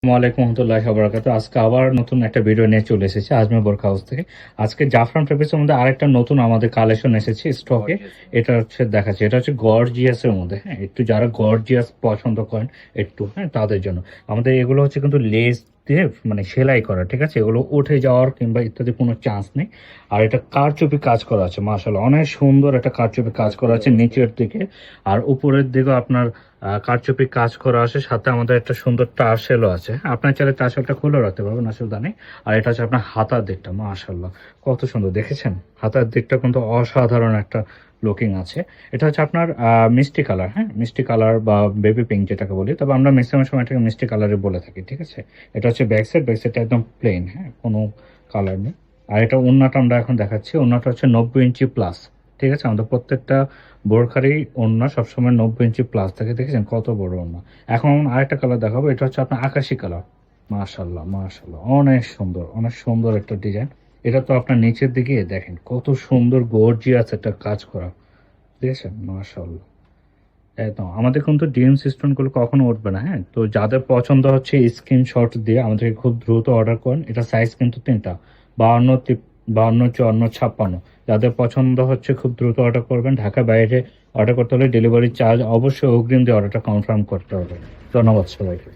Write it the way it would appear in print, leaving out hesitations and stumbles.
ওয়ালাইকুম রহমতুল্লাহি ওয়া বারাকাতুহু। আজকে আবার নতুন একটা ভিডিও নিয়ে চলে এসেছি আজমি বোরখা হাউস থেকে। আজকে জাফরান ফেব্রিক্সের মধ্যে আরেকটা নতুন আমাদের কালেকশন এসেছে স্টকে। এটা হচ্ছে দেখাচ্ছি, এটা হচ্ছে গর্জিয়াস এর মধ্যে। হ্যাঁ, একটু যারা গর্জিয়াস পছন্দ করেন একটু, হ্যাঁ, তাদের জন্য আমাদের এগুলো হচ্ছে কিন্তু লেস দিয়ে মানে সেলাই করা, ঠিক আছে? এগুলো উঠে যাওয়ার কিংবা ইত্যাদি কোনো চান্স নেই। আর এটা কারচুপি কাজ করা আছে, মাশাআল্লাহ অনেক সুন্দর একটা কারচুপি কাজ করা আছে নিচের দিকে। আর উপরের দিকে আপনার কারচুপি কাজ করা আছে, সাথে আমাদের একটা সুন্দর টার্সেলও আছে। আপনার চাইলে টার্সেলটা খুলে রাখতে পারবেন, অসুবিধা নেই। আর এটা হচ্ছে আপনার হাতার দিকটা, মাশাআল্লাহ কত সুন্দর দেখেছেন। হাতার দিকটা কিন্তু অসাধারণ একটা লুকিং আছে। এটা হচ্ছে আপনার মিষ্টি কালার, হ্যাঁ, মিষ্টি কালার বা বেবি পিঙ্ক যেটাকে বলি, তবে আমরা ম্যাক্সিমাম সময় এটাকে মিষ্টি কালারে বলে থাকি, ঠিক আছে? এটা হচ্ছে ব্যাক সাইড, ব্যাক সাইডটা একদম প্লেন, হ্যাঁ, কোনো কালার নেই। আর এটা ওড়নাটা আমরা এখন দেখাচ্ছি, ওড়নাটা হচ্ছে 90 ইঞ্চি প্লাস, ঠিক আছে? আমাদের প্রত্যেকটা বোরখারই ওড়না সবসময় 90 ইঞ্চি প্লাস থাকে, দেখেছেন কত বড় ওড়না। এখন আরেকটা কালার দেখাবো, এটা হচ্ছে আপনার আকাশি কালার। মাশাল্লাহ মাশাল্লাহ অনেক সুন্দর, অনেক সুন্দর একটা ডিজাইন। এটা তো আপনার নিচের দিকে দেখেন কত সুন্দর গর্জিয়াস একটা কাজ করা, দেখেছেন? মাশাল্লাহ একদম। আমাদের কিন্তু ডিএম সিস্টেম গুলো কখনো উঠবে না, হ্যাঁ। তো যাদের পছন্দ হচ্ছে স্ক্রিনশট দিয়ে আমাদেরকে খুব দ্রুত অর্ডার করেন। এটা সাইজ কিন্তু তিনটা, 52, 52, 54, 56। যাদের পছন্দ হচ্ছে খুব দ্রুত অর্ডার করবেন। ঢাকা বাইরে অর্ডার করতে হলে ডেলিভারি চার্জ অবশ্যই অগ্রিম দিয়ে অর্ডারটা কনফার্ম করতে হবে। ধন্যবাদ সবাইকে।